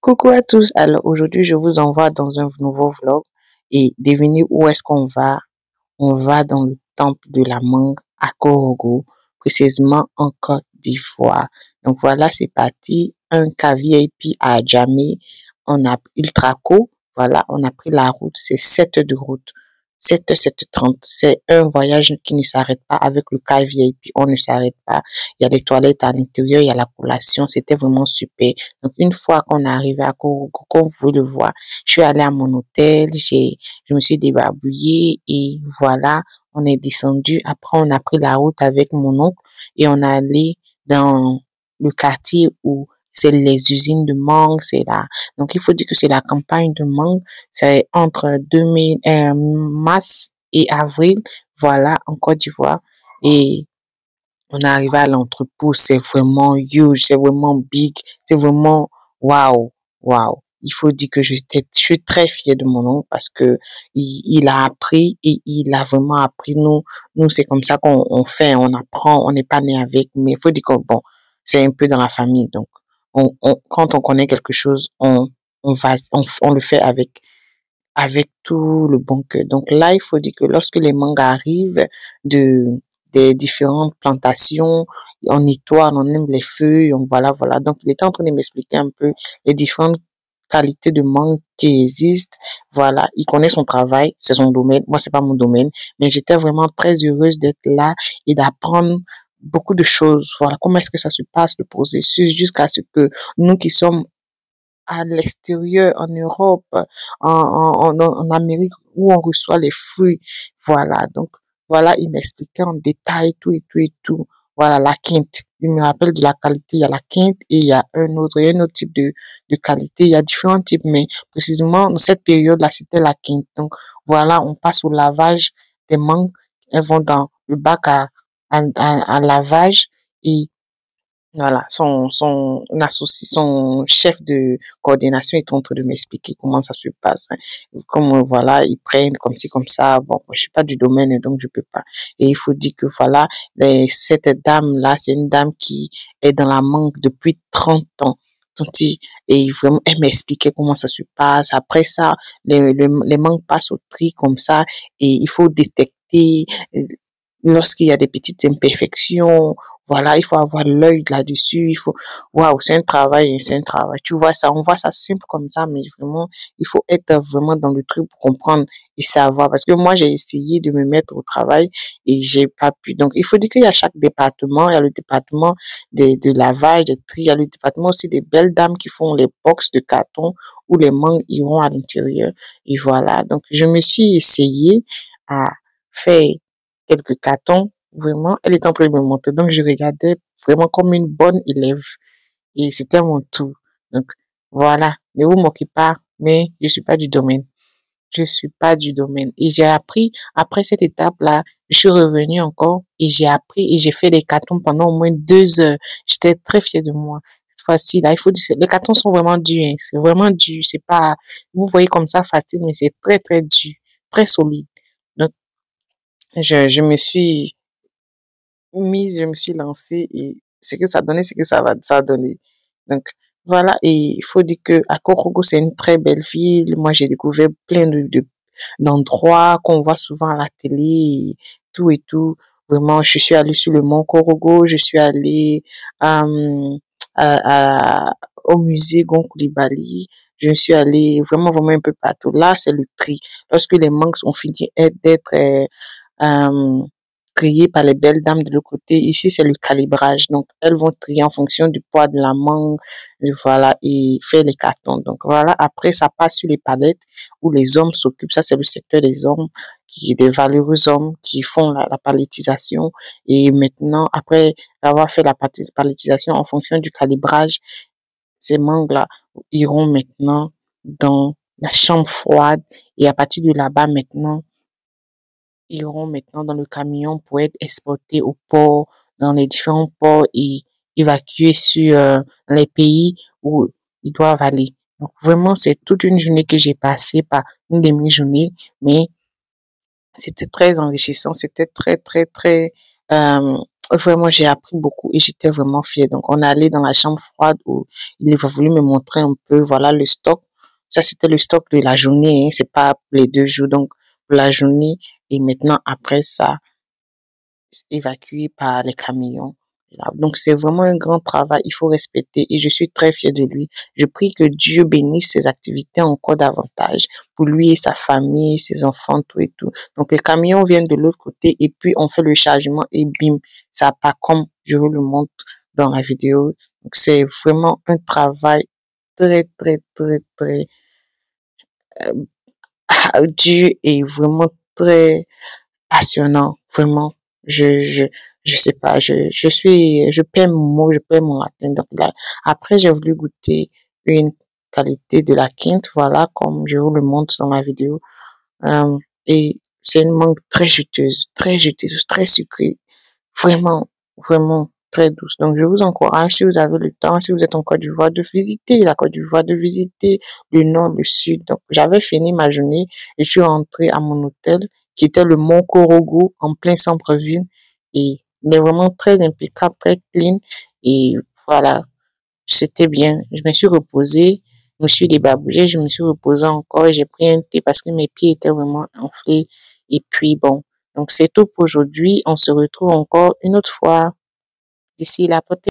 Coucou à tous, alors aujourd'hui je vous envoie dans un nouveau vlog et devinez où est-ce qu'on va? On va dans le temple de la mangue à Korogo, précisément en Côte d'Ivoire. Donc voilà, c'est parti, un cas VIP à Djamé, on a Ultraco, voilà, on a pris la route, c'est 7 heures de route, 7 heures, 7h30, c'est un voyage qui ne s'arrête pas avec le cas VIP, on ne s'arrête pas, il y a des toilettes à l'intérieur, il y a la collation, c'était vraiment super. Donc une fois qu'on est arrivé à Korogo, comme vous pouvez le voir, je suis allée à mon hôtel, je me suis débarbouillée et voilà, on est descendu. Après, on a pris la route avec mon oncle et on est allé dans le quartier où c'est les usines de mangue, c'est là. Donc, il faut dire que c'est la campagne de mangue. C'est entre 2000, mars et avril, voilà, en Côte d'Ivoire. Et on est arrivé à l'entrepôt, c'est vraiment huge, c'est vraiment big, c'est vraiment waouh, waouh. Il faut dire que je suis très fière de mon oncle parce que il a appris et il a vraiment appris. Nous c'est comme ça qu'on fait, on apprend, on n'est pas né avec, mais il faut dire que bon, c'est un peu dans la famille. Donc, quand on connaît quelque chose, on le fait avec tout le bon cœur. Donc là, il faut dire que lorsque les mangues arrivent de, des différentes plantations, on nettoie, on aime les feuilles, voilà. Donc il était en train de m'expliquer un peu les différentes qualités de mangue qui existent. Voilà, il connaît son travail, c'est son domaine. Moi, c'est pas mon domaine, mais j'étais vraiment très heureuse d'être là et d'apprendre beaucoup de choses. Voilà, comment est-ce que ça se passe, le processus, jusqu'à ce que nous qui sommes à l'extérieur, en Europe, en Amérique, où on reçoit les fruits. Voilà, donc voilà, il m'expliquait en détail tout. Voilà, la quinte. Il me rappelle de la qualité. Il y a la quinte et il y a un autre type de qualité. Il y a différents types, mais précisément, dans cette période-là, c'était la quinte. Donc, voilà, on passe au lavage des mangues. Elles vont dans le bac à lavage et voilà, son chef de coordination est en train de m'expliquer comment ça se passe, hein. Comment, voilà, ils prennent comme ci, comme ça. Bon, moi, je suis pas du domaine, donc je peux pas. Et il faut dire que, voilà, cette dame-là, c'est une dame qui est dans la mangue depuis 30 ans. Et vraiment, elle m'expliquait comment ça se passe. Après ça, les mangues passent au tri comme ça et il faut détecter euh, lorsqu'il y a des petites imperfections, voilà, il faut avoir l'œil là-dessus, waouh, c'est un travail. Tu vois ça, on voit ça simple comme ça, mais vraiment, il faut être vraiment dans le truc pour comprendre et savoir. Parce que moi, j'ai essayé de me mettre au travail et j'ai pas pu. Donc, il faut dire qu'il y a chaque département, il y a le département de lavage, de tri, il y a le département aussi des belles dames qui font les box de carton où les mangues iront à l'intérieur. Et voilà. Donc, je me suis essayé à faire quelques cartons. Vraiment, elle est en train de me montrer. Donc, je regardais vraiment comme une bonne élève. Et c'était mon tour. Donc, voilà. Ne vous moquez pas, mais je suis pas du domaine. Je suis pas du domaine. Et j'ai appris, après cette étape-là, je suis revenue encore et j'ai appris et j'ai fait des cartons pendant au moins 2 heures. J'étais très fière de moi. Cette fois-ci, là, il faut dire, les cartons sont vraiment durs, hein. C'est vraiment dur. C'est pas, vous voyez comme ça facile, mais c'est très, très dur. Très solide. Donc, je me suis je me suis lancée et ce que ça donnait, c'est que ça a donné. Donc, voilà. Et il faut dire que à Korogo, c'est une très belle ville. Moi, j'ai découvert plein d'endroits qu'on voit souvent à la télé, et tout et tout. Vraiment, je suis allée sur le mont Korogo, je suis allée, euh, au musée Gon je suis allée vraiment un peu partout. Là, c'est le tri. Lorsque les mangues ont fini d'être, euh, triées par les belles dames de l'autre côté. Ici, c'est le calibrage. Donc, elles vont trier en fonction du poids de la mangue, et voilà, et faire les cartons. Donc, voilà. Après, ça passe sur les palettes où les hommes s'occupent. Ça, c'est le secteur des hommes, des valeureux hommes qui font la palettisation. Et maintenant, après avoir fait la palettisation en fonction du calibrage, ces mangues-là iront maintenant dans la chambre froide. Et à partir de là-bas, maintenant, iront maintenant dans le camion pour être exportés au port, dans les différents ports et évacués sur les pays où ils doivent aller. Donc vraiment, c'est toute une journée que j'ai passée, pas une demi-journée, mais c'était très enrichissant, c'était très, très, très, euh, vraiment, j'ai appris beaucoup et j'étais vraiment fière. Donc, on est allé dans la chambre froide où il a voulu me montrer un peu, voilà, le stock. Ça, c'était le stock de la journée, hein, c'est pas pour les 2 jours. Donc, pour la journée. Et maintenant, après ça, évacué par les camions. Donc, c'est vraiment un grand travail. Il faut respecter et je suis très fière de lui. Je prie que Dieu bénisse ses activités encore davantage pour lui et sa famille, ses enfants, tout et tout. Donc, les camions viennent de l'autre côté et puis on fait le chargement et bim, ça part comme je vous le montre dans la vidéo. Donc, c'est vraiment un travail très, très, très, très dur et vraiment très passionnant, vraiment. Je, je, je sais pas, je perds mon mot, je perds mon latin. Donc là, après, j'ai voulu goûter une qualité de la quinte, voilà, comme je vous le montre dans ma vidéo. Euh, et c'est une mangue très juteuse, très sucrée. Vraiment, vraiment très douce. Donc, je vous encourage, si vous avez le temps, si vous êtes en Côte d'Ivoire, de visiter la Côte d'Ivoire, de visiter le nord, le sud. Donc, j'avais fini ma journée et je suis rentrée à mon hôtel qui était le Mont Korogo en plein centre-ville et il est vraiment très impeccable, très clean et voilà, c'était bien. Je me suis reposée, je me suis débarbouillée, je me suis reposée encore et j'ai pris un thé parce que mes pieds étaient vraiment enflés. Et puis bon, donc c'est tout pour aujourd'hui. On se retrouve encore une autre fois. D'ici là, peut-être.